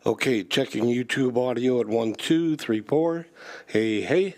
Okay, checking YouTube audio at 1 2 3 4. Hey, hey.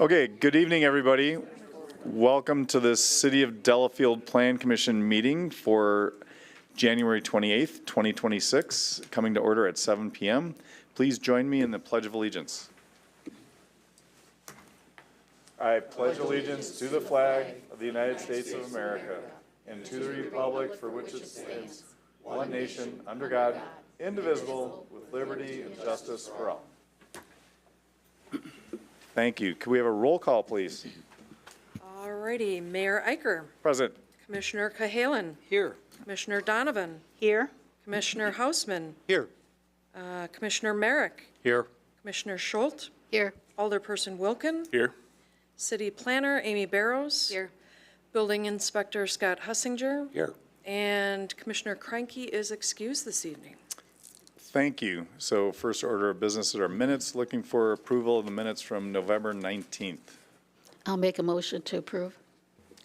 Okay, good evening, everybody. Welcome to the City of Delafield Plan Commission meeting for January 28th, 2026, coming to order at 7 p.m. Please join me in the Pledge of Allegiance. I pledge allegiance to the flag of the United States of America and to the republic for which it stands, one nation, under God, indivisible, with liberty and justice for all. Thank you. Could we have a roll call, please? Alrighty, Mayor Eicher, Present. Commissioner Cahalan, Here. Commissioner Donovan, Here. Commissioner Hausman, Here. Commissioner Merrick, Here. Commissioner Schultz, Here. Alderperson Wilkin, Here. City Planner Amy Barrows, Here. Building Inspector Scott Hussinger, Here. and Commissioner Kreinke is excused this evening. Thank you. So first order of business is our minutes. Looking for approval of the minutes from November 19th. I'll make a motion to approve.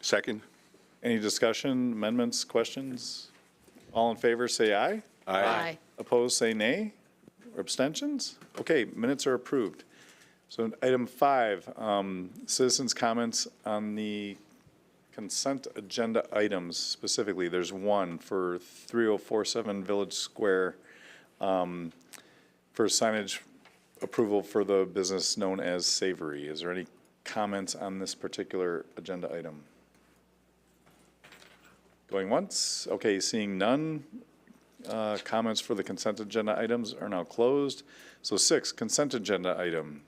Second. Any discussion, amendments, questions? All in favor, say aye. Aye. Opposed, say nay. Or abstentions? Okay, minutes are approved. So item 5, citizens' comments on the consent agenda items specifically. There's one for 3047 Village Square for signage approval for the business known as Savory. Is there any comments on this particular agenda item? Going once? Okay, seeing none. Comments for the consent agenda items are now closed. So 6, consent agenda item.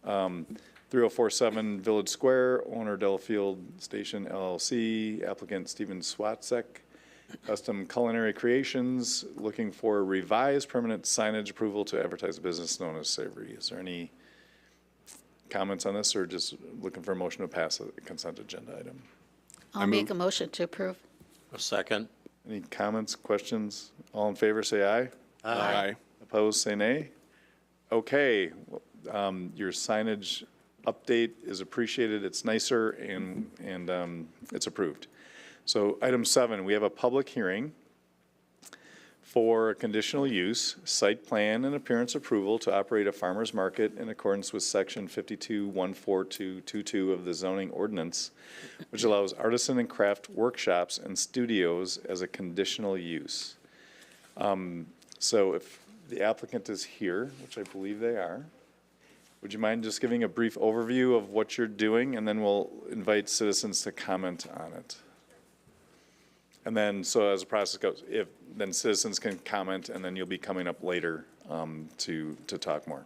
3047 Village Square, owner Delafield Station LLC, applicant Stephen Swatzek, Custom Culinary Creations, looking for revised permanent signage approval to advertise a business known as Savory. Is there any comments on this, or just looking for a motion to pass a consent agenda item? I'll make a motion to approve. A second. Any comments, questions? All in favor, say aye. Aye. Opposed, say nay. Okay, your signage update is appreciated. It's nicer and it's approved. So item 7, we have a public hearing for conditional use, site plan and appearance approval to operate a farmer's market in accordance with section 52.14222 of the zoning ordinance, which allows artisan and craft workshops and studios as a conditional use. So if the applicant is here, which I believe they are, would you mind just giving a brief overview of what you're doing, and then we'll invite citizens to comment on it? And then, so as the process goes, then citizens can comment, and then you'll be coming up later to talk more.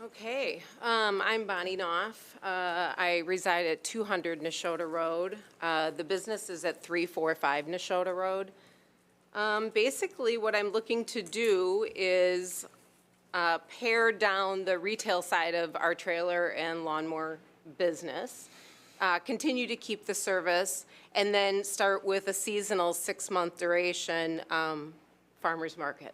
Okay, I'm Bonnie Knopf. I reside at 200 Neshota Road. The business is at 345 Neshota Road. Basically, what I'm looking to do is pare down the retail side of our trailer and lawnmower business, continue to keep the service, and then start with a seasonal 6-month duration farmer's market.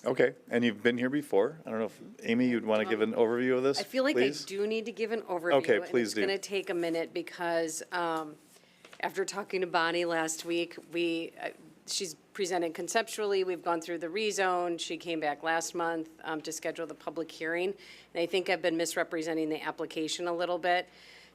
Okay, and you've been here before. I don't know if, Amy, you'd want to give an overview of this, I feel like please? I do need to give an overview. Okay, and please do. It's going to take a minute because after talking to Bonnie last week, she's presented conceptually. We've gone through the rezone. She came back last month to schedule the public hearing. And I think I've been misrepresenting the application a little bit.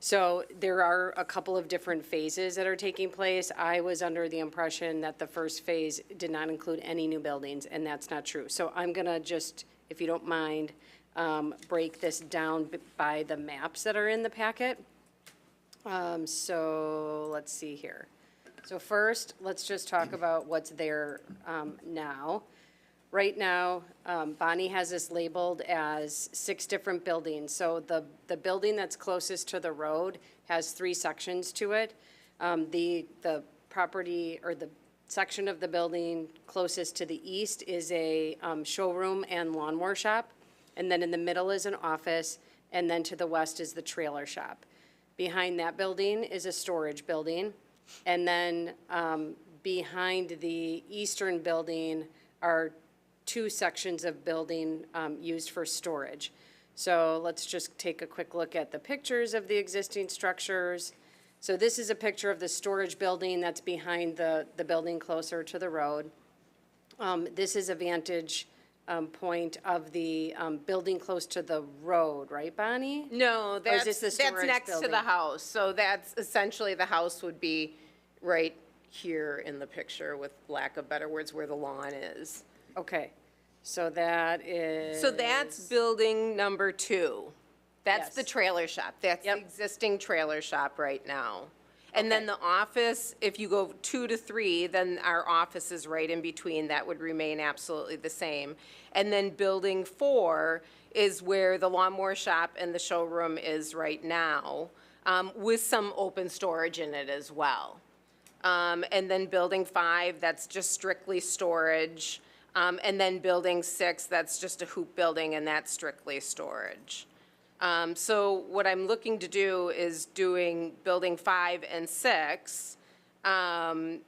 So there are a couple of different phases that are taking place. I was under the impression that the first phase did not include any new buildings, and that's not true. So I'm going to just, if you don't mind, break this down by the maps that are in the packet. So let's see here. So first, let's just talk about what's there now. Right now, Bonnie has this labeled as 6 different buildings. So the building that's closest to the road has 3 sections to it. The property, or the section of the building closest to the east is a showroom and lawnmower shop. And then in the middle is an office, and then to the west is the trailer shop. Behind that building is a storage building. And then behind the eastern building are 2 sections of building used for storage. So let's just take a quick look at the pictures of the existing structures. So this is a picture of the storage building that's behind the building closer to the road. This is a vantage point of the building close to the road, right, Bonnie? No, is that's, this the that's storage next to building? the house. So that's essentially, the house would be right here in the picture, with lack of better words, where the lawn is. Okay, so that is. So that's building number 2. That's the Yes. trailer shop. That's the Yep. existing trailer shop right now. And then Okay. the office, if you go 2 to 3, then our office is right in between. That would remain absolutely the same. And then building 4 is where the lawnmower shop and the showroom is right now, with some open storage in it as well. And then building 5, that's just strictly storage. And then building 6, that's just a hoop building, and that's strictly storage. So what I'm looking to do is doing building 5 and 6 in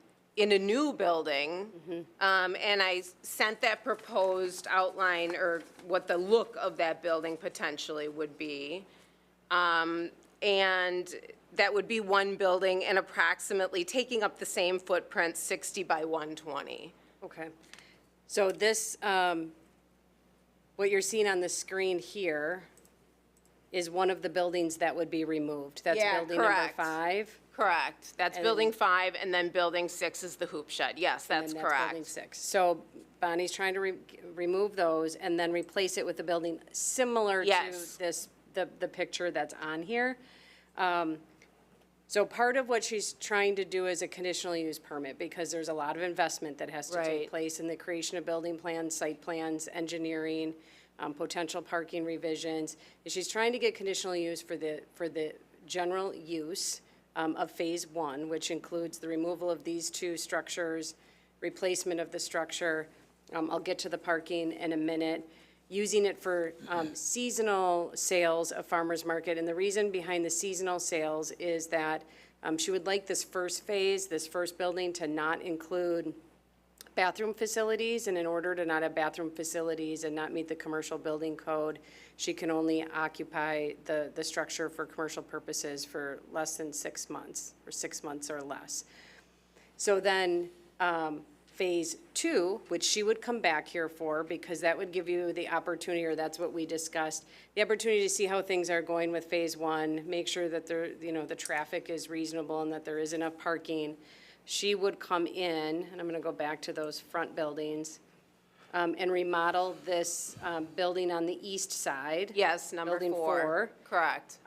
a new building. And I sent that proposed outline, or what the look of that building potentially would be. And that would be one building and approximately taking up the same footprint, 60 by 120. Okay. So this, what you're seeing on the screen here is one of the buildings that would be removed. That's Yeah, building number correct. 5. Correct. That's And- building 5, and then building 6 is the hoop shed. Yes, that's and that's building correct. 6. So Bonnie's trying to remove those and then replace it with a building similar Yes. to this, the picture that's on here. So part of what she's trying to do is a conditional use permit, because there's a lot of investment that has to take Right. place in the creation of building plans, site plans, engineering, potential parking revisions. And she's trying to get conditional use for the general use of Phase 1, which includes the removal of these 2 structures, replacement of the structure. I'll get to the parking in a minute. Using it for seasonal sales of farmers market. And the reason behind the seasonal sales is that she would like this first phase, this first building, to not include bathroom facilities. And in order to not have bathroom facilities and not meet the commercial building code, she can only occupy the structure for commercial purposes for less than 6 months, or 6 months or less. So then, Phase 2, which she would come back here for, because that would give you the opportunity, or that's what we discussed, the opportunity to see how things are going with Phase 1, make sure that the traffic is reasonable and that there is enough parking. She would come in, and I'm gonna go back to those front buildings, and remodel this, building on the east side. Yes, number Building 4. Correct.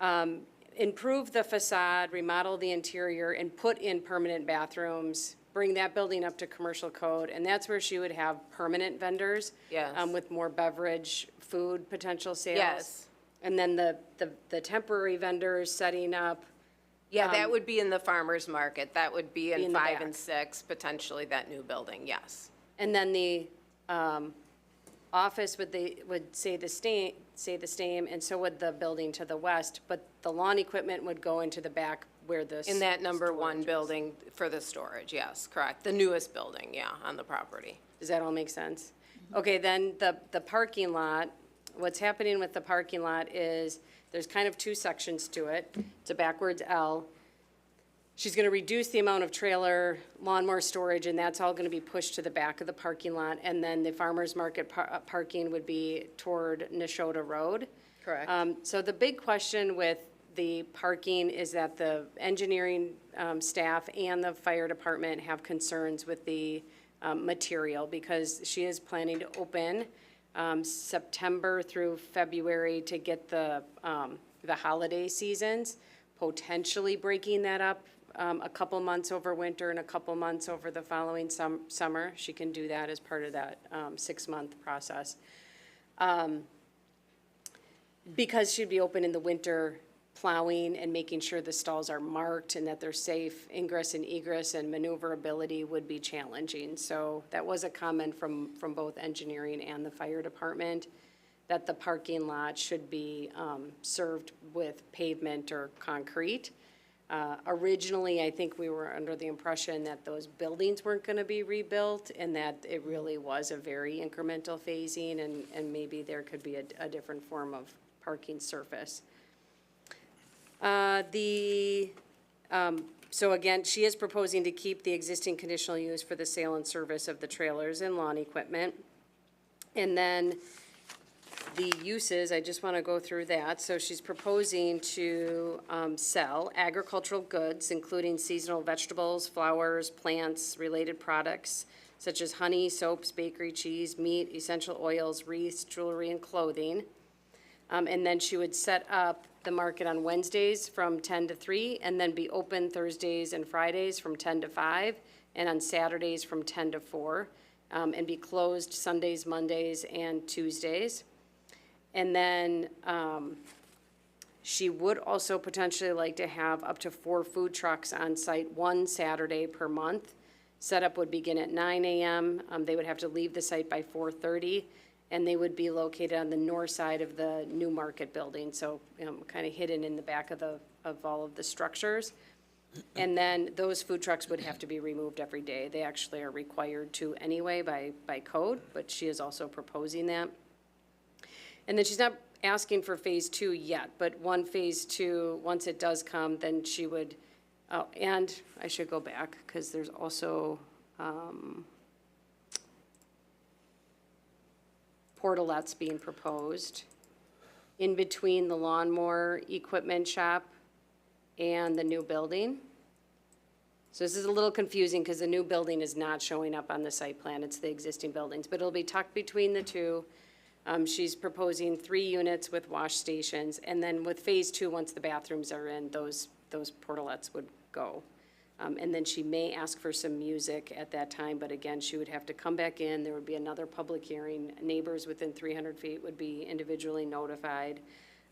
Improve the facade, remodel the interior, and put in permanent bathrooms, bring that building up to commercial code, and that's where she would have permanent vendors. Yes. With more beverage, food potential sales. Yes. And then the temporary vendors setting up, Yeah, that would be in the farmer's market. That would be in in the 5 and back. 6, potentially that new building, yes. and then the office would say the same, and so would the building to the west, but the lawn equipment would go into the back where the. In that number storage 1 is. building for the storage, yes, correct. The newest building, yeah, on the property. Does that all make sense? Okay, then the parking lot, what's happening with the parking lot is there's kind of 2 sections to it. It's a backwards L. She's gonna reduce the amount of trailer lawnmower storage, and that's all gonna be pushed to the back of the parking lot. And then the farmer's market parking would be toward Neshota Road. Correct. So the big question with the parking is that the engineering staff and the fire department have concerns with the material, because she is planning to open September through February to get the holiday seasons, potentially breaking that up a couple months over winter and a couple months over the following summer. She can do that as part of that 6-month process. Because she'd be open in the winter, plowing and making sure the stalls are marked and that they're safe, ingress and egress and maneuverability would be challenging. So that was a comment from both engineering and the fire department, that the parking lot should be served with pavement or concrete. Originally, I think we were under the impression that those buildings weren't gonna be rebuilt, and that it really was a very incremental phasing, and maybe there could be a different form of parking surface. So again, she is proposing to keep the existing conditional use for the sale and service of the trailers and lawn equipment. And then the uses, I just want to go through that. So she's proposing to sell agricultural goods, including seasonal vegetables, flowers, plants, related products, such as honey, soaps, bakery, cheese, meat, essential oils, wreaths, jewelry, and clothing. And then she would set up the market on Wednesdays from 10 to 3, and then be open Thursdays and Fridays from 10 to 5, and on Saturdays from 10 to 4, and be closed Sundays, Mondays, and Tuesdays. And then she would also potentially like to have up to 4 food trucks on site one Saturday per month. Setup would begin at 9 a.m. They would have to leave the site by 4:30, and they would be located on the north side of the new market building, so kind of hidden in the back of all of the structures. And then those food trucks would have to be removed every day. They actually are required to anyway by code, but she is also proposing that. And then she's not asking for phase 2 yet, but phase 2, once it does come, then she would, oh, and I should go back, because there's also portalettes being proposed in between the lawnmower equipment shop and the new building. So this is a little confusing because the new building is not showing up on the site plan. It's the existing buildings, but it'll be tucked between the two. She's proposing 3 units with wash stations, and then with phase 2, once the bathrooms are in, those portalettes would go. And then she may ask for some music at that time, but again, she would have to come back in. There would be another public hearing. Neighbors within 300 feet would be individually notified.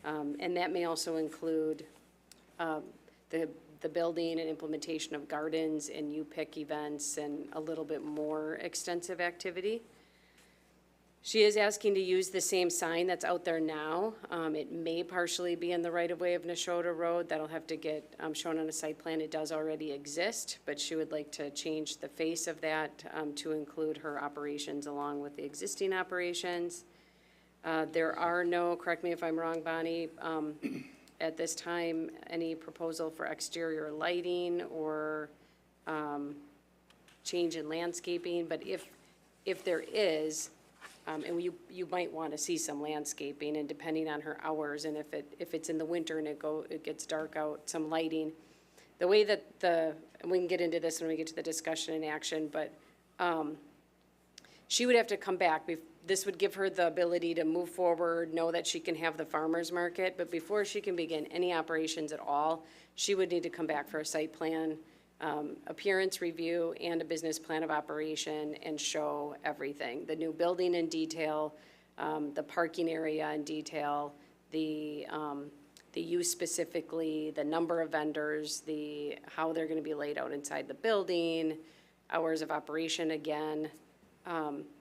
And that may also include the building and implementation of gardens and U-Pick events and a little bit more extensive activity. She is asking to use the same sign that's out there now. It may partially be in the right-of-way of Nashotah Road. That'll have to get shown on a site plan. It does already exist, but she would like to change the face of that to include her operations along with the existing operations. There are no, correct me if I'm wrong, Bonnie, at this time, any proposal for exterior lighting or change in landscaping, but if there is, and you might want to see some landscaping, and depending on her hours, and if it's in the winter and it gets dark out, some lighting. The way that and we can get into this when we get to the discussion and action, but she would have to come back. This would give her the ability to move forward, know that she can have the farmer's market, but before she can begin any operations at all, she would need to come back for a site plan appearance review and a business plan of operation and show everything. The new building in detail, the parking area in detail, the use specifically, the number of vendors, how they're gonna be laid out inside the building, hours of operation again,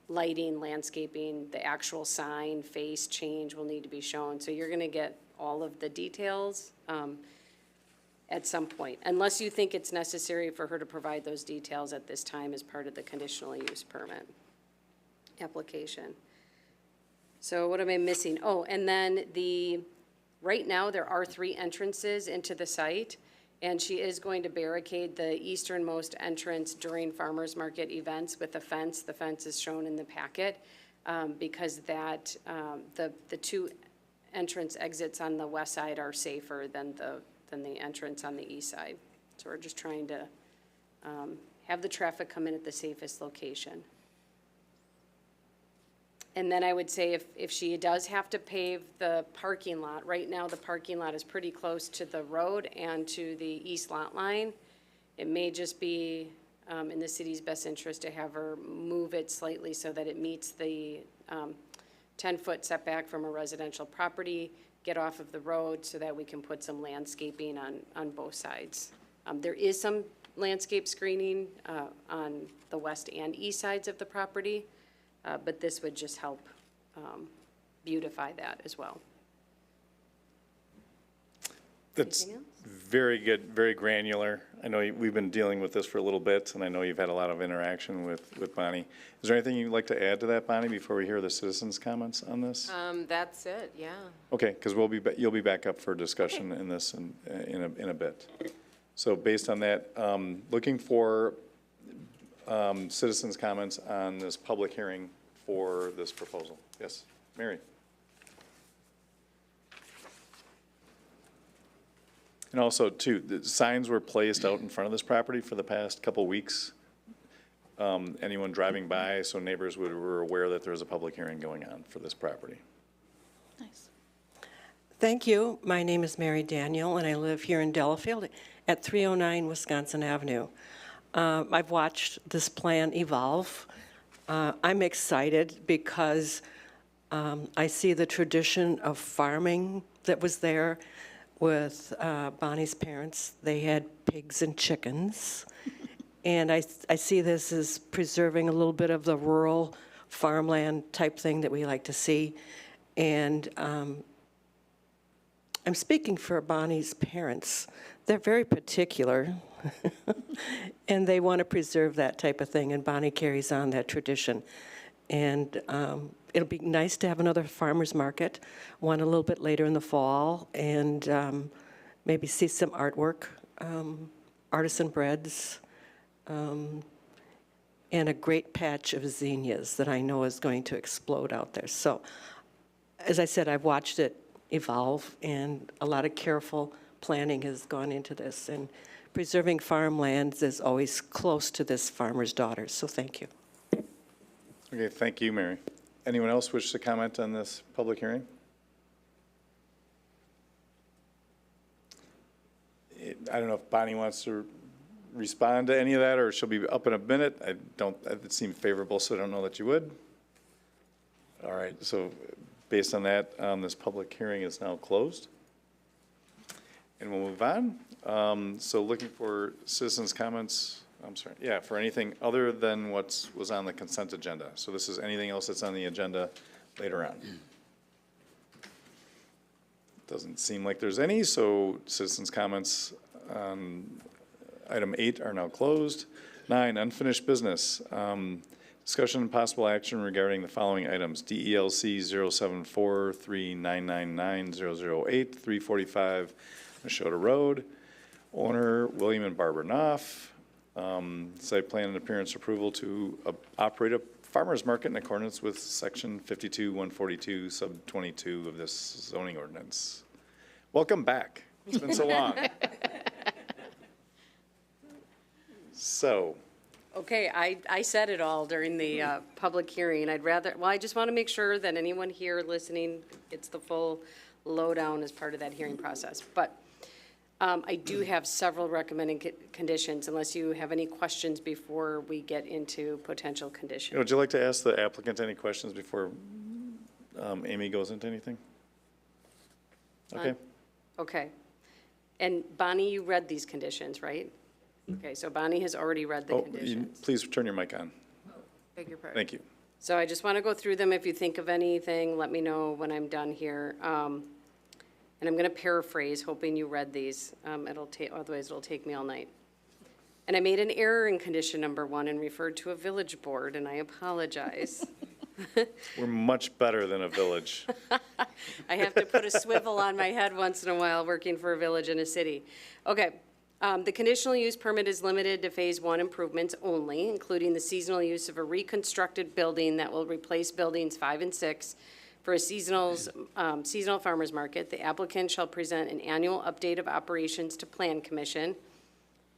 lighting, landscaping, the actual sign, face change will need to be shown. So you're gonna get all of the details at some point, unless you think it's necessary for her to provide those details at this time as part of the conditional use permit application. So what am I missing? Oh, and then right now, there are 3 entrances into the site, and she is going to barricade the easternmost entrance during farmers market events with a fence. The fence is shown in the packet, because the 2 entrance exits on the west side are safer than the entrance on the east side. So we're just trying to have the traffic come in at the safest location. And then I would say if she does have to pave the parking lot, right now the parking lot is pretty close to the road and to the east lot line. It may just be in the city's best interest to have her move it slightly so that it meets the 10-foot setback from a residential property, get off of the road so that we can put some landscaping on both sides. There is some landscape screening on the west and east sides of the property, but this would just help beautify that as well. That's Anything else? very good, very granular. I know we've been dealing with this for a little bit, and I know you've had a lot of interaction with Bonnie. Is there anything you'd like to add to that, Bonnie, before we hear the citizens' comments on this? That's it, yeah. Okay, because you'll be back up for discussion in this in a bit. So based on that, looking for citizens' comments on this public hearing for this proposal? Yes, Mary? And also, too, the signs were placed out in front of this property for the past couple weeks. Anyone driving by, so neighbors were aware that there was a public hearing going on for this property. Nice. Thank you. My name is Mary Daniel, and I live here in Delafield at 309 Wisconsin Avenue. I've watched this plan evolve. I'm excited because I see the tradition of farming that was there with Bonnie's parents. They had pigs and chickens. And I see this as preserving a little bit of the rural farmland type thing that we like to see. And I'm speaking for Bonnie's parents. They're very particular, and they want to preserve that type of thing, and Bonnie carries on that tradition. And it'll be nice to have another farmer's market, one a little bit later in the fall, and maybe see some artwork, artisan breads, and a great patch of zinnias that I know is going to explode out there. So, as I said, I've watched it evolve, and a lot of careful planning has gone into this. And preserving farmlands is always close to this farmer's daughter, so thank you. Okay, thank you, Mary. Anyone else wish to comment on this public hearing? I don't know if Bonnie wants to respond to any of that, or she'll be up in a minute. It seemed favorable, so I don't know that you would. All right, so based on that, this public hearing is now closed. And we'll move on. So looking for citizens' comments, I'm sorry, yeah, for anything other than what was on the consent agenda. So this is anything else that's on the agenda later on. Doesn't seem like there's any, so citizens' comments on item 8 are now closed. 9, unfinished business. Discussion and possible action regarding the following items: DELC 07439990008, 345 Nashotah Road. Owner William and Barbara Knopf. Site plan and appearance approval to operate a farmer's market in accordance with section 52-142, sub 22 of this zoning ordinance. Welcome back. It's been so long. So, Okay, I said it all during the public hearing. I just want to make sure that anyone here listening gets the full lowdown as part of that hearing process. But I do have several recommended conditions, unless you have any questions before we get into potential conditions. would you like to ask the applicant any questions before Amy goes into anything? Okay. Okay. And Bonnie, you read these conditions, right? Okay, so Bonnie has already read the conditions. Please turn your mic on. Beg your pardon. Thank you. So I just want to go through them. If you think of anything, let me know when I'm done here. And I'm going to paraphrase, hoping you read these. Otherwise, it'll take me all night. And I made an error in condition number 1 and referred to a village board, and I apologize. We're much better than a village. I have to put a swivel on my head once in a while working for a village and a city. Okay. The conditional use permit is limited to Phase 1 improvements only, including the seasonal use of a reconstructed building that will replace buildings 5 and 6 for a seasonal farmers market. The applicant shall present an annual update of operations to Plan Commission.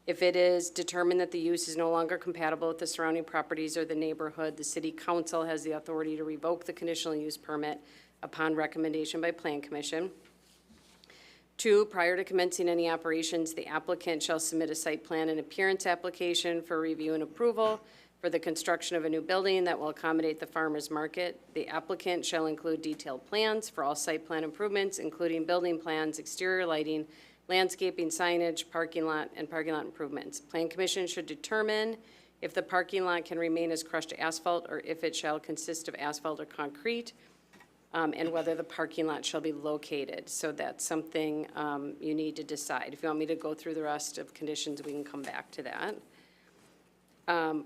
If it is determined that the use is no longer compatible with the surrounding properties or the neighborhood, the city council has the authority to revoke the conditional use permit upon recommendation by Plan Commission. 2, prior to commencing any operations, the applicant shall submit a site plan and appearance application for review and approval for the construction of a new building that will accommodate the farmer's market. The applicant shall include detailed plans for all site plan improvements, including building plans, exterior lighting, landscaping, signage, parking lot improvements. Plan Commission should determine if the parking lot can remain as crushed asphalt or if it shall consist of asphalt or concrete, and whether the parking lot shall be located. So that's something you need to decide. If you want me to go through the rest of conditions, we can come back to that.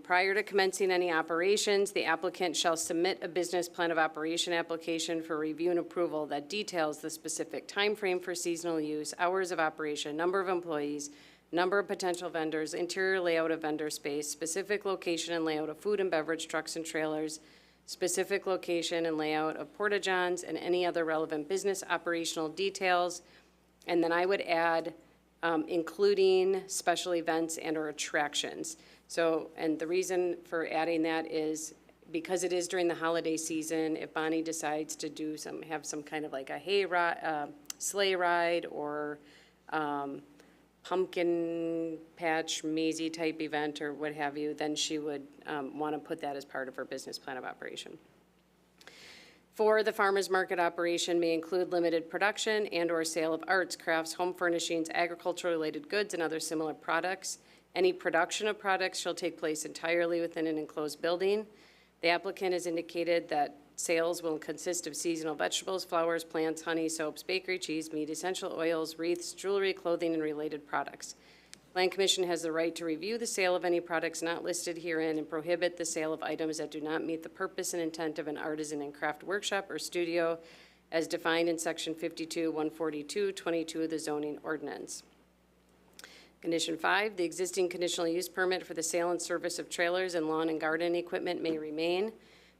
Prior to commencing any operations, the applicant shall submit a business plan of operation application for review and approval that details the specific time frame for seasonal use, hours of operation, number of employees, number of potential vendors, interior layout of vendor space, specific location and layout of food and beverage trucks and trailers, specific location and layout of porta-johns, and any other relevant business operational details. And then I would add, including special events and/or attractions. So, and the reason for adding that is because it is during the holiday season, if Bonnie decides to have some kind of like a sleigh ride or pumpkin patch mazy type event or what have you, then she would want to put that as part of her business plan of operation. 4, the farmer's market operation may include limited production and/or sale of arts, crafts, home furnishings, agricultural-related goods, and other similar products. Any production of products shall take place entirely within an enclosed building. The applicant has indicated that sales will consist of seasonal vegetables, flowers, plants, honey, soaps, bakery, cheese, meat, essential oils, wreaths, jewelry, clothing, and related products. Plan Commission has the right to review the sale of any products not listed herein and prohibit the sale of items that do not meet the purpose and intent of an artisan and craft workshop or studio as defined in Section 52, 142, 22 of the zoning ordinance. Condition 5, the existing conditional use permit for the sale and service of trailers and lawn and garden equipment may remain.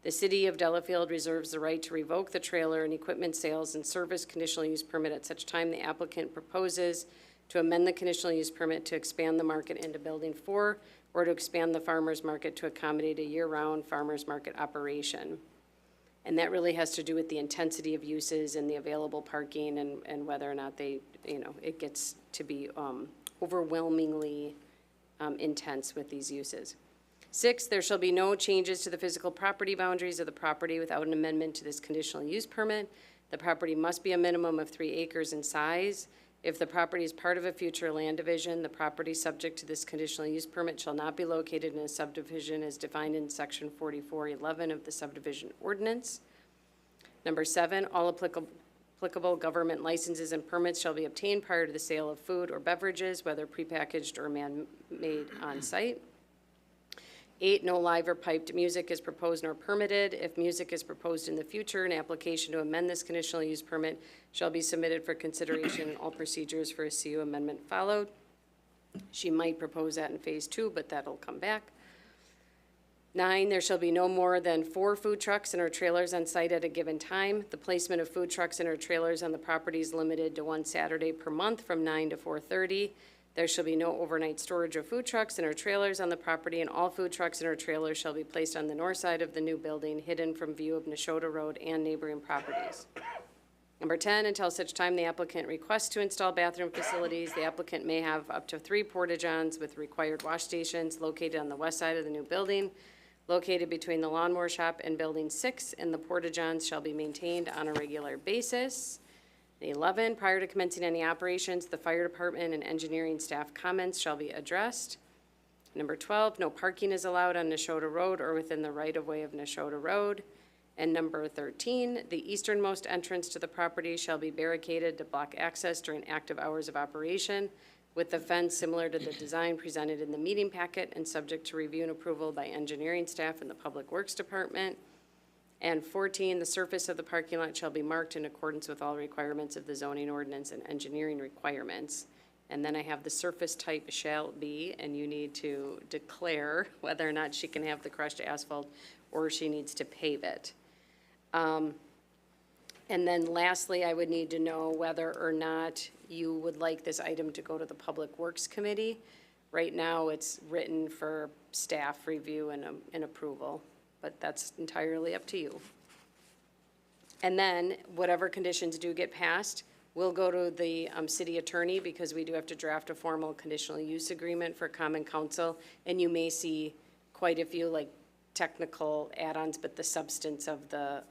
The City of Delafield reserves the right to revoke the trailer and equipment sales and service conditional use permit at such time the applicant proposes to amend the conditional use permit to expand the market into Building 4 or to expand the farmer's market to accommodate a year-round farmer's market operation. And that really has to do with the intensity of uses and the available parking and whether or not they, it gets to be overwhelmingly intense with these uses. 6, there shall be no changes to the physical property boundaries of the property without an amendment to this conditional use permit. The property must be a minimum of 3 acres in size. If the property is part of a future land division, the property subject to this conditional use permit shall not be located in a subdivision as defined in Section 4411 of the subdivision ordinance. Number 7, all applicable government licenses and permits shall be obtained prior to the sale of food or beverages, whether prepackaged or man-made on site. 8, no live or piped music is proposed nor permitted. If music is proposed in the future, an application to amend this conditional use permit shall be submitted for consideration and all procedures for a CU amendment followed. She might propose that in phase 2, but that'll come back. 9, there shall be no more than 4 food trucks and/or trailers on site at a given time. The placement of food trucks and/or trailers on the property is limited to 1 Saturday per month from 9 to 4:30. There shall be no overnight storage of food trucks and/or trailers on the property, and all food trucks and/or trailers shall be placed on the north side of the new building, hidden from view of Neshota Road and neighboring properties. Number 10, until such time the applicant requests to install bathroom facilities, the applicant may have up to 3 porta-johns with required wash stations located on the west side of the new building, located between the lawnmower shop and Building 6, and the porta-johns shall be maintained on a regular basis. 11, prior to commencing any operations, the fire department and engineering staff comments shall be addressed. Number 12, no parking is allowed on Neshota Road or within the right-of-way of Neshota Road. And number 13, the easternmost entrance to the property shall be barricaded to block access during active hours of operation, with the fence similar to the design presented in the meeting packet and subject to review and approval by engineering staff and the Public Works Department. And 14, the surface of the parking lot shall be marked in accordance with all requirements of the zoning ordinance and engineering requirements. And then I have the surface type shall be, and you need to declare whether or not she can have the crushed asphalt or she needs to pave it. And then lastly, I would need to know whether or not you would like this item to go to the Public Works Committee. Right now, it's written for staff review and approval, but that's entirely up to you. And then, whatever conditions do get passed, we'll go to the city attorney, because we do have to draft a formal conditional use agreement for common council, and you may see quite a few like technical add-ons, but the substance of the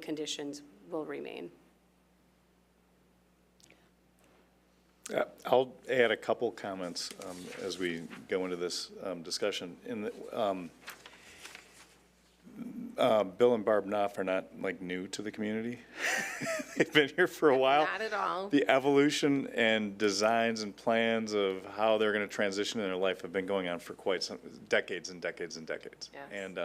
conditions will remain. I'll add a couple comments as we go into this discussion. Bill and Barb Knopf are not like new to the community. They've been here for a while. Not at all. The evolution and designs and plans of how they're going to transition in their life have been going on for quite some decades and decades and decades. Yes. And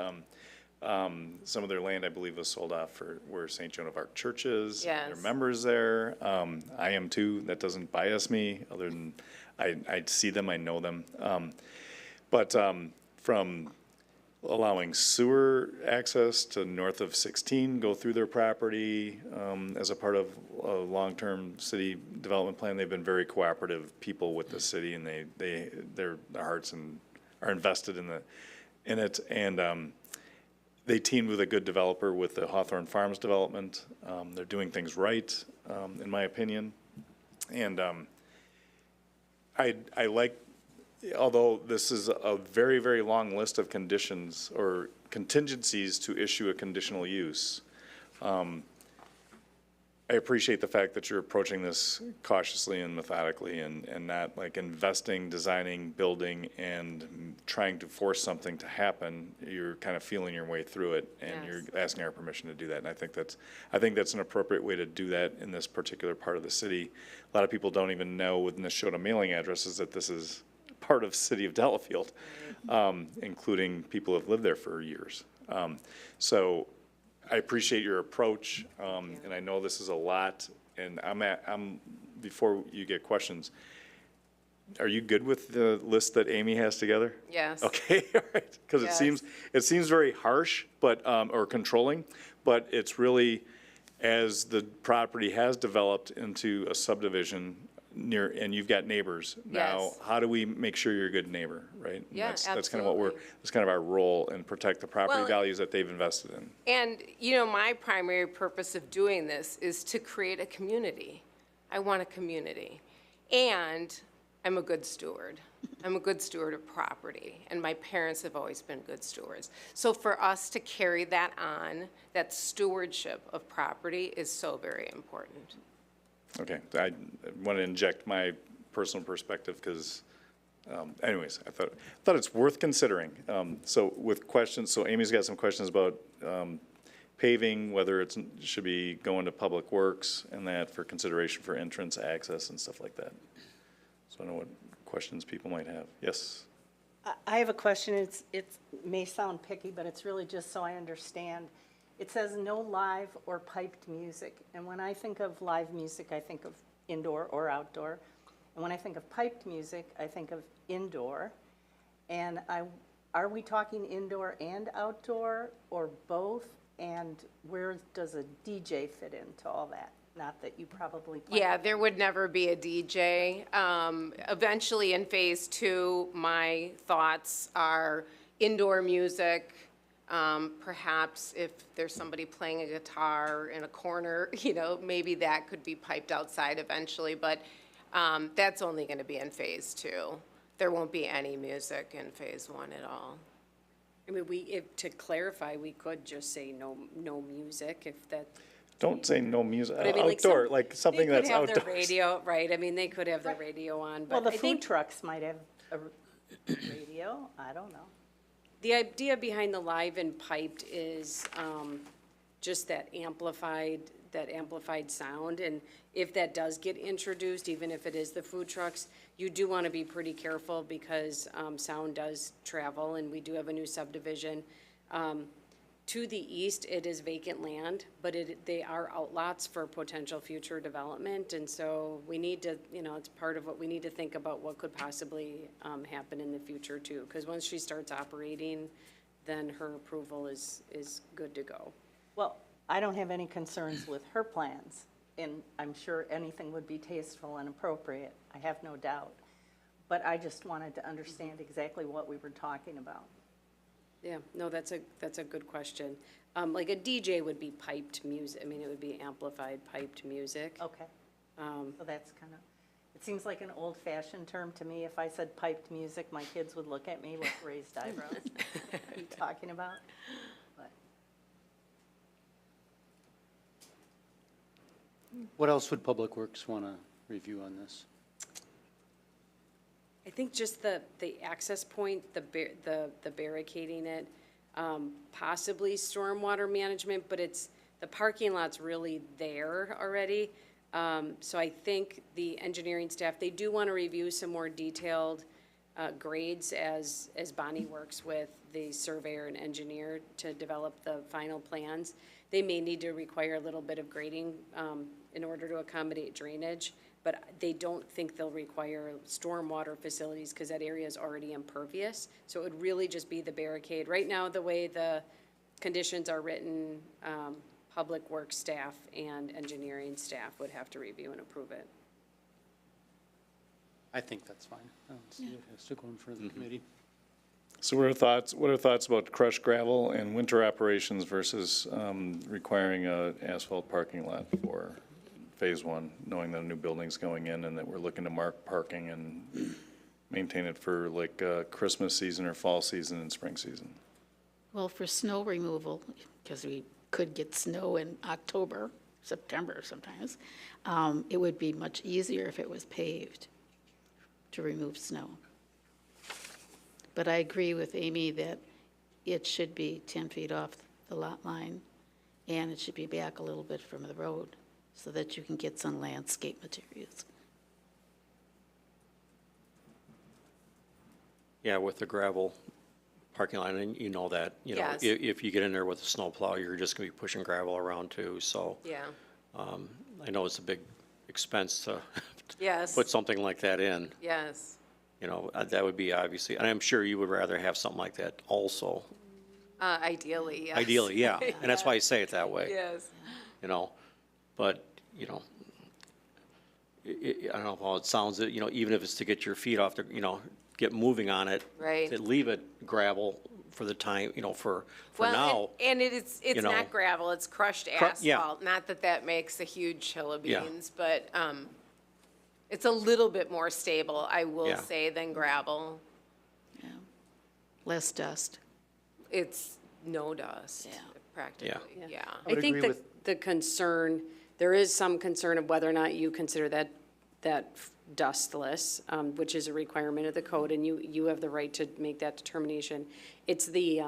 some of their land, I believe, was sold off for where St. Joan of Arc Church is. Yes. There are members there. I am too. That doesn't bias me, other than I see them, I know them. But from allowing sewer access to north of 16 go through their property as a part of a long-term city development plan. They've been very cooperative people with the city, and their hearts are invested in it. And they teamed with a good developer with the Hawthorne Farms development. They're doing things right, in my opinion. And I like, although this is a very, very long list of conditions or contingencies to issue a conditional use, I appreciate the fact that you're approaching this cautiously and methodically and not like investing, designing, building, and trying to force something to happen. You're kind of feeling your way through it, and Yes. you're asking our permission to do that. And I think that's an appropriate way to do that in this particular part of the city. A lot of people don't even know with Neshota mailing addresses that this is part of the city of Delafield, including people who have lived there for years. So I appreciate your approach, and I know this is a lot, and before you get questions, are you good with the list that Amy has together? Yes. Okay, all right, because Yes. it seems very harsh, but, or controlling, but it's really, as the property has developed into a subdivision near, and you've got neighbors. Now, Yes. how do we make sure you're a good neighbor, right? And Yeah, that's kind of what absolutely. that's kind of our role, and protect the property Well, values that they've invested in. And, my primary purpose of doing this is to create a community. I want a community. And I'm a good steward. I'm a good steward of property, and my parents have always been good stewards. So for us to carry that on, that stewardship of property is so very important. Okay, I want to inject my personal perspective because, anyways, I thought it's worth considering. So with questions, so Amy's got some questions about paving, whether it should be going to Public Works and that for consideration for entrance, access, and stuff like that. So I don't know what questions people might have. Yes? I have a question. It may sound picky, but it's really just so I understand. It says no live or piped music. And when I think of live music, I think of indoor or outdoor. And when I think of piped music, I think of indoor. And are we talking indoor and outdoor or both? And where does a DJ fit into all that? Not that you probably plan. Yeah, there would never be a DJ. Eventually, in Phase 2, my thoughts are indoor music. Perhaps if there's somebody playing a guitar in a corner, maybe that could be piped outside eventually, but that's only going to be in Phase 2. There won't be any music in Phase 1 at all. I mean, to clarify, we could just say no music if that. Don't say no music, But I mean, outdoor, like something that's They could have their outdoors. radio, right, I mean, they could have their radio on, Well, but the I food think trucks might have a radio. I don't know. the idea behind the live and piped is just that amplified sound. And if that does get introduced, even if it is the food trucks, you do want to be pretty careful because sound does travel, and we do have a new subdivision. To the east, it is vacant land, but they are outlots for potential future development. And so we need to, it's part of what we need to think about what could possibly happen in the future too. Because once she starts operating, then her approval is good to go. Well, I don't have any concerns with her plans, and I'm sure anything would be tasteful and appropriate. I have no doubt. But I just wanted to understand exactly what we were talking about. Yeah, no, that's a good question. Like a DJ would be piped music. I mean, it would be amplified piped music. Okay. So that's kind of, it seems like an old-fashioned term to me. If I said piped music, my kids would look at me with raised eyebrows. What are you talking about? But What else would Public Works want to review on this? I think just the access point, the barricading it, possibly stormwater management, but the parking lot's really there already. So I think the engineering staff, they do want to review some more detailed grades as Bonnie works with the surveyor and engineer to develop the final plans. They may need to require a little bit of grading in order to accommodate drainage, but they don't think they'll require stormwater facilities because that area is already impervious. So it would really just be the barricade. Right now, the way the conditions are written, Public Works staff and engineering staff would have to review and approve it. I think that's fine. I don't see it has to go in front of the committee. So what are thoughts about crushed gravel and winter operations versus requiring a asphalt parking lot for phase one, knowing that a new building's going in and that we're looking to mark parking and maintain it for like Christmas season or fall season and spring season? Well, for snow removal, because we could get snow in October, September sometimes, it would be much easier if it was paved to remove snow. But I agree with Amy that it should be 10 feet off the lot line, and it should be back a little bit from the road so that you can get some landscape materials. Yeah, with the gravel parking lot, and you know that, you know, Yes. if you get in there with a snowplow, you're just gonna be pushing gravel around too, so. Yeah, I know it's a big expense to yes, put something like that in, yes. you know, that would be obviously, and I'm sure you would rather have something like that also. Ideally, yes. Ideally, yeah, and that's why I say it that way, Yes. you know, but, you know, I don't know how it sounds, you know, even if it's to get your feet off the, you know, get moving on it. Right. To leave it gravel for the time, you know, for Well, now. and it's you know. not gravel, it's crushed yeah. asphalt. Not that that makes a huge hill of Yeah. beans, but it's a little bit more stable, I will Yeah. say, than gravel. Yeah. Less dust. It's no dust, Yeah. practically, yeah. I think agree that with- the concern, there is some concern of whether or not you consider that dustless, which is a requirement of the code, and you have the right to make that determination. It's the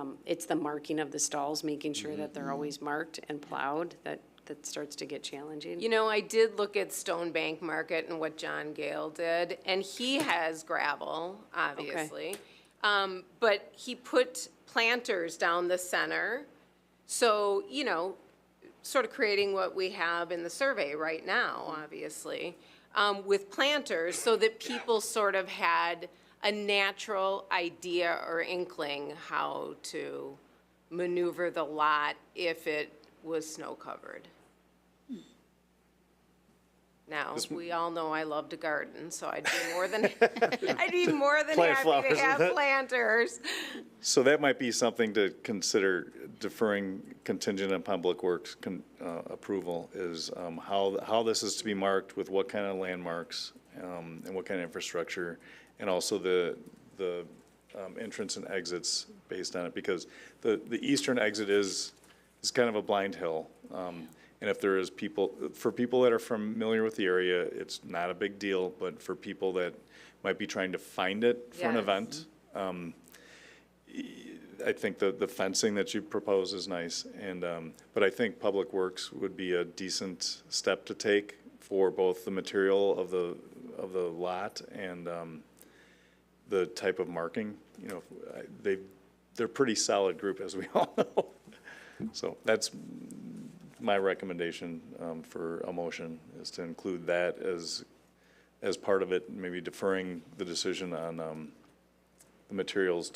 marking of the stalls, making sure that they're always marked and plowed, that starts to get challenging. You know, I did look at Stone Bank Market and what John Gale did, and he has gravel, obviously. But he put planters down the center, so, you know, sort of creating what we have in the survey right now, obviously, with planters, so that people sort of had a natural idea or inkling how to maneuver the lot if it was snow-covered. Now, we all know I love to garden, so I'd be more than, I'd be more than Plant happy flowers to have with it. planters. So that might be something to consider deferring contingent on Public Works approval is how this is to be marked with what kind of landmarks and what kind of infrastructure, and also the entrance and exits based on it, because the eastern exit is kind of a blind hill. And if there is for people that are familiar with the area, it's not a big deal, but for people that might be trying to find it for an Yes. event, I think the fencing that you propose is nice, and, but I think Public Works would be a decent step to take for both the material of the lot and, the type of marking. You know, they're a pretty solid group, as we all know. So that's my recommendation, for a motion, is to include that as part of it, maybe deferring the decision on, the materials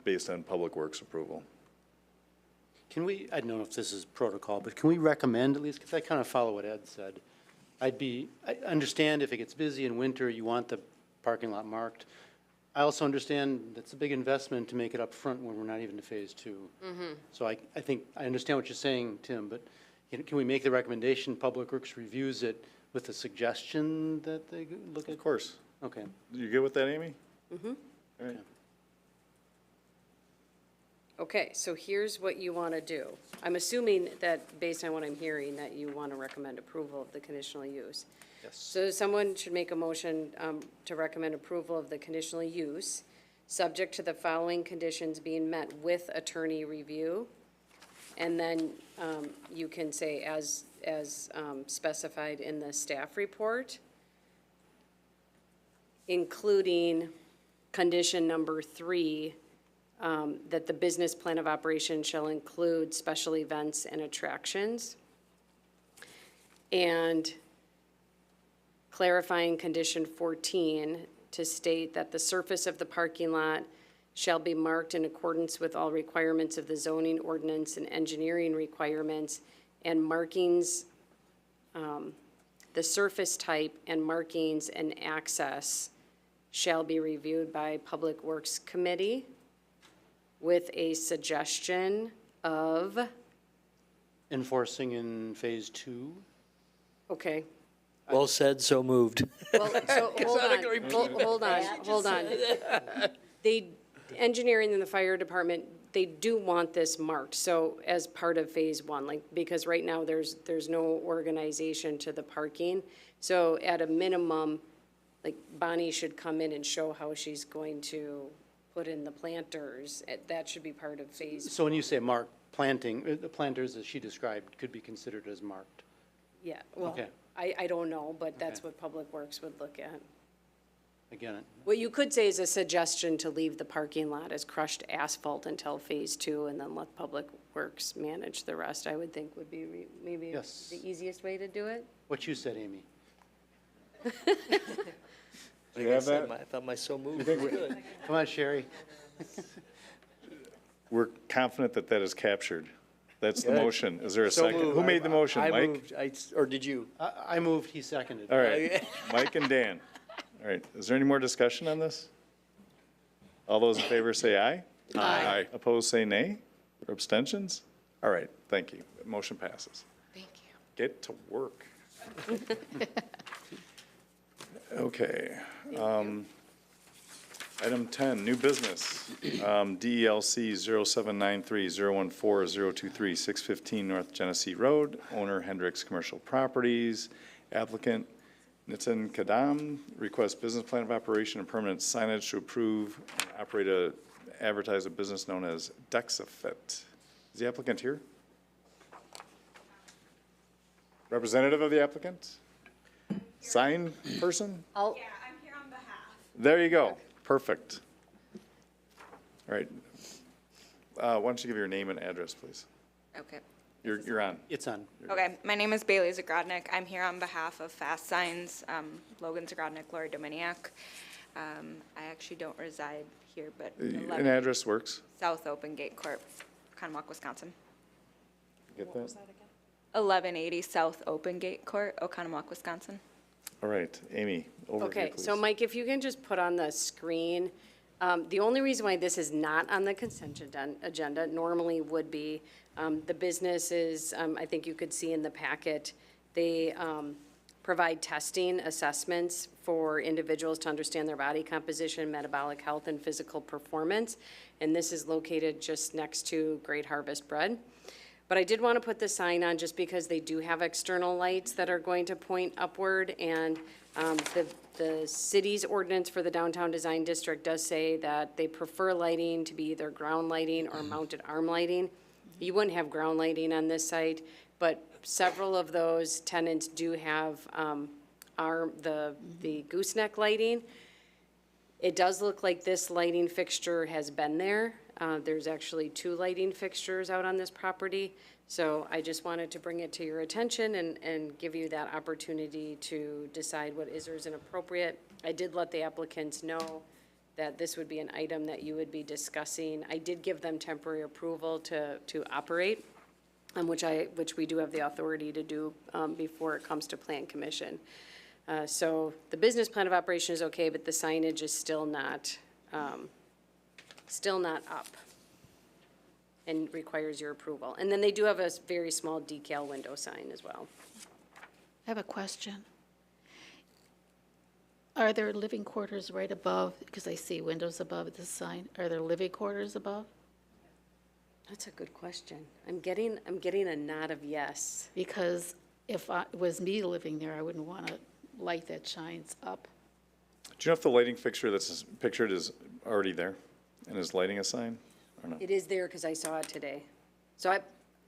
based on Public Works approval. Can we, I don't know if this is protocol, but can we recommend at least, because I kind of follow what Ed said. I understand if it gets busy in winter, you want the parking lot marked. I also understand that's a big investment to make it up front when we're not even to phase two. So I think, I understand what you're saying, Tim, but can we make the recommendation, Public Works reviews it with a suggestion that they look at? Of course. Okay. You good with that, Amy? Mm-hmm. All right. Okay, so here's what you want to do. I'm assuming that, based on what I'm hearing, that you want to recommend approval of the conditional use. Yes. So someone should make a motion to recommend approval of the conditional use, subject to the following conditions being met with attorney review. And then you can say, as specified in the staff report, including condition number 3, that the business plan of operation shall include special events and attractions. And clarifying condition 14 to state that the surface of the parking lot shall be marked in accordance with all requirements of the zoning ordinance and engineering requirements, and markings, the surface type and markings and access shall be reviewed by Public Works Committee with a suggestion of, Enforcing in phase 2? okay. Well said, so moved. Well, so, hold on. They, engineering and the fire department, they do want this marked, so as part of phase 1, like, because right now there's no organization to the parking. So at a minimum, like Bonnie should come in and show how she's going to put in the planters. That should be part of phase, So when you say marked, planting, the planters that she described could be considered as marked. yeah, well, Okay. I don't know, but that's Okay. what Public Works would look at. Again, What you could say is a suggestion to leave the parking lot as crushed asphalt until phase 2 and then let Public Works manage the rest, I would think would be maybe Yes. the easiest way to do it. what you said, Amy. Do you have that? I thought my so moved was good. Come on, Sherry. We're confident that that is captured. That's the Good. motion. Is there a So second? moved. Who made the motion, I Mike? moved. Or did you? I moved, he seconded. All right, Mike and Dan. All right, is there any more discussion on this? All those in favor say aye. Aye. Opposed, say nay. Or abstentions? All right, thank you. Motion passes. Thank you. Get to work. Okay. Item 10, new business. DELC 0793-014-023, 615 North Genesee Road. Owner Hendricks Commercial Properties. Applicant Nitin Kadam requests business plan of operation and permanent signage to approve and advertise a business known as Dexafit. Is the applicant here? Representative of the applicant? Sign person? I'll, I'm here on behalf. There you go. Perfect. All right. Why don't you give your name and address, please? Okay. You're on. It's on. Okay, my name is Bailey Zagrodnik. I'm here on behalf of Fast Signs, Logan Zagrodnik, Lori Dominiak. I actually don't reside here, but An 11 address works. South Open Gate Court, Oconomowoc, Wisconsin. Get that? 1180 South Open Gate Court, Oconomowoc, Wisconsin. All right, Amy, overview, okay, please. so Mike, if you can just put on the screen, the only reason why this is not on the consent agenda normally would be, the business is, I think you could see in the packet, they provide testing assessments for individuals to understand their body composition, metabolic health, and physical performance. And this is located just next to Great Harvest Bread. But I did want to put the sign on just because they do have external lights that are going to point upward. And the city's ordinance for the downtown design district does say that they prefer lighting to be either ground lighting or mounted arm lighting. You wouldn't have ground lighting on this site, but several of those tenants do have the gooseneck lighting. It does look like this lighting fixture has been there. There's actually 2 lighting fixtures out on this property. So I just wanted to bring it to your attention and give you that opportunity to decide what is or isn't appropriate. I did let the applicants know that this would be an item that you would be discussing. I did give them temporary approval to operate, which we do have the authority to do before it comes to Plan Commission. So the business plan of operation is okay, but the signage is still not up and requires your approval. And then they do have a very small decal window sign as well. I have a question. Are there living quarters right above, because I see windows above the sign, are there living quarters above? That's a good question. I'm getting a nod of yes. Because if it was me living there, I wouldn't want a light that shines up. Do you know if the lighting fixture that's pictured is already there and is lighting a sign or no? It is there because I saw it today. So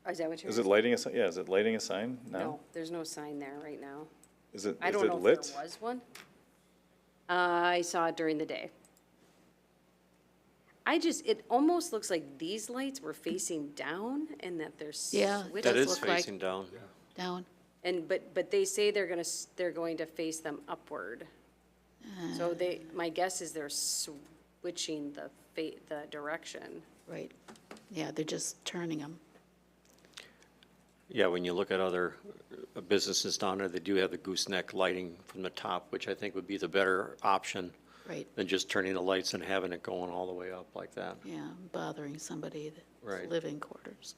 is that what you're? Is it lighting a sign? Yeah, is it lighting a sign now? No, there's no sign there right now. Is it I don't know lit? if there was one. I saw it during the day. It almost looks like these lights were facing down and that they're Yeah, switched. Does That is look like- facing down. Down. And, but they say they're going to face them upward. So my guess is they're switching the direction. Right. Yeah, they're just turning them. Yeah, when you look at other businesses down there, they do have the gooseneck lighting from the top, which I think would be the better option Right. than just turning the lights and having it going all the way up like that. Yeah, bothering somebody that's Right. living quarters.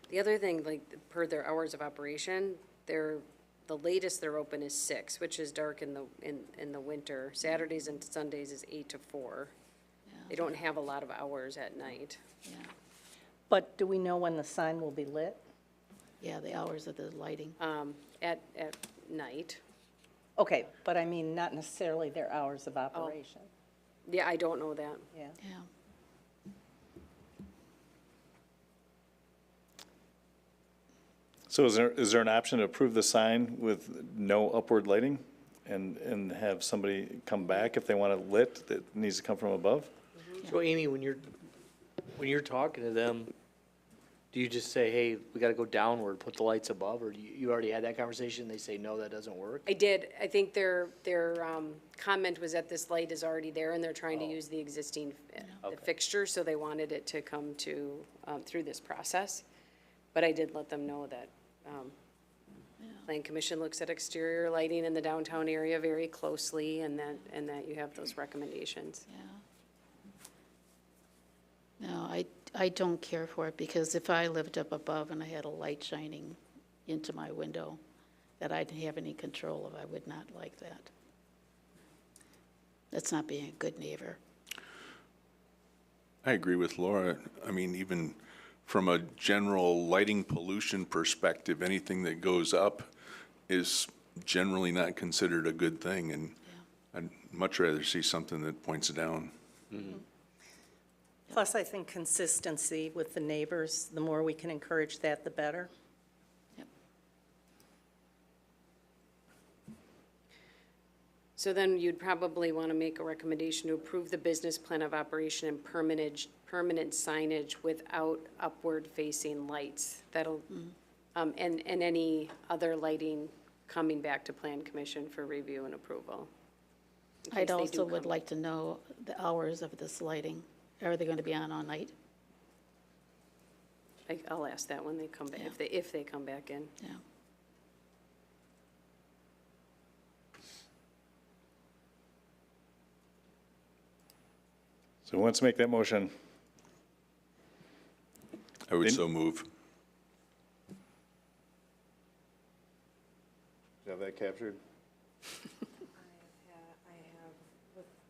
The other thing, like, per their hours of operation, the latest they're open is 6, which is dark in the winter. Saturdays and Sundays is 8 to 4. They don't have a lot of hours at night. Yeah. But do we know when the sign will be lit? Yeah, the hours of the lighting. At night. Okay, but I mean, not necessarily their hours of operation. Yeah, I don't know that. Yeah. Yeah. So is there an option to approve the sign with no upward lighting and have somebody come back if they want it lit that needs to come from above? So Amy, when you're talking to them, do you just say, hey, we gotta go downward, put the lights above, or do you already had that conversation, they say, no, that doesn't work? I did. I think their comment was that this light is already there and they're trying to use the existing the fixture, so they wanted it to come to, through this process. But I did let them know that Plan Commission looks at exterior lighting in the downtown area very closely and that you have those recommendations. Yeah. No, I don't care for it, because if I lived up above and I had a light shining into my window that I didn't have any control of, I would not like that. That's not being a good neighbor. I agree with Laura. I mean, even from a general lighting pollution perspective, anything that goes up is generally not considered a good thing, and I'd much rather see something that points down. Plus, I think consistency with the neighbors, the more we can encourage that, the better. Yep. So then you'd probably want to make a recommendation to approve the business plan of operation and permanent signage without upward-facing lights. That'll, and any other lighting coming back to Plan Commission for review and approval. in case I'd they do also would come. like to know the hours of this lighting. Are they going to be on all night? I'll ask that when they come back, Yeah. if they come back in. Yeah. So who wants to make that motion? I would so move. You have that captured?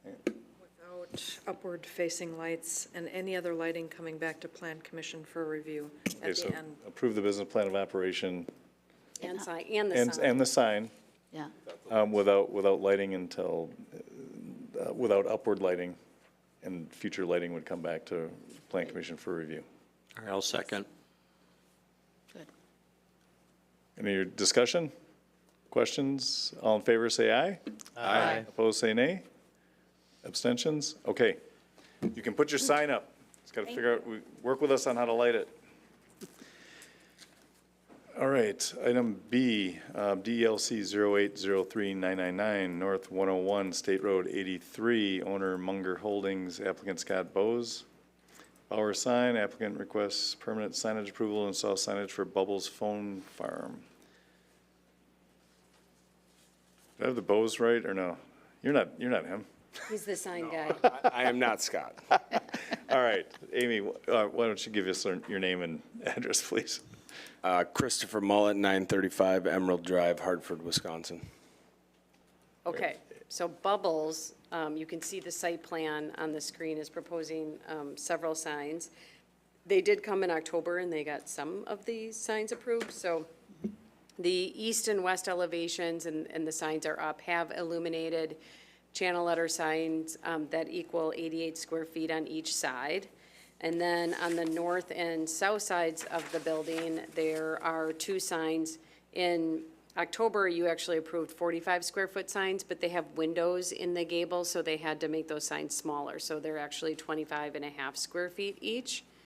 Without upward-facing lights and any other lighting coming back to Plan Commission for review Okay, at so the end. approve the business plan of operation And sign, and the and sign. the sign Yeah. without lighting until, without upward lighting, and future lighting would come back to Plan Commission for review. All right, I'll second. Good. Any discussion? Questions? All in favor, say aye. Aye. Opposed, say nay. Abstentions? Okay. You can put your sign up. Just got to figure out, work with us on how to light it. All right, item B, DLC 0803999, North 101, State Road 83, owner Munger Holdings, applicant Scott Bose. Bauer sign, applicant requests permanent signage approval and install signage for Bubbles Phone Farm. Did I have the Bose right, or no? You're not him. He's the sign guy. I am not Scott. All right, Amy, why don't you give us your name and address, please? Christopher Mullet, 935 Emerald Drive, Hartford, Wisconsin. Okay, so Bubbles, you can see the site plan on the screen is proposing several signs. They did come in October and they got some of these signs approved, so the east and west elevations and the signs are up, have illuminated channel letter signs that equal 88 square feet on each side. And then on the north and south sides of the building, there are two signs. In October, you actually approved 45 square foot signs, but they have windows in the gable, so they had to make those signs smaller. So they're actually 25 and a half square feet each.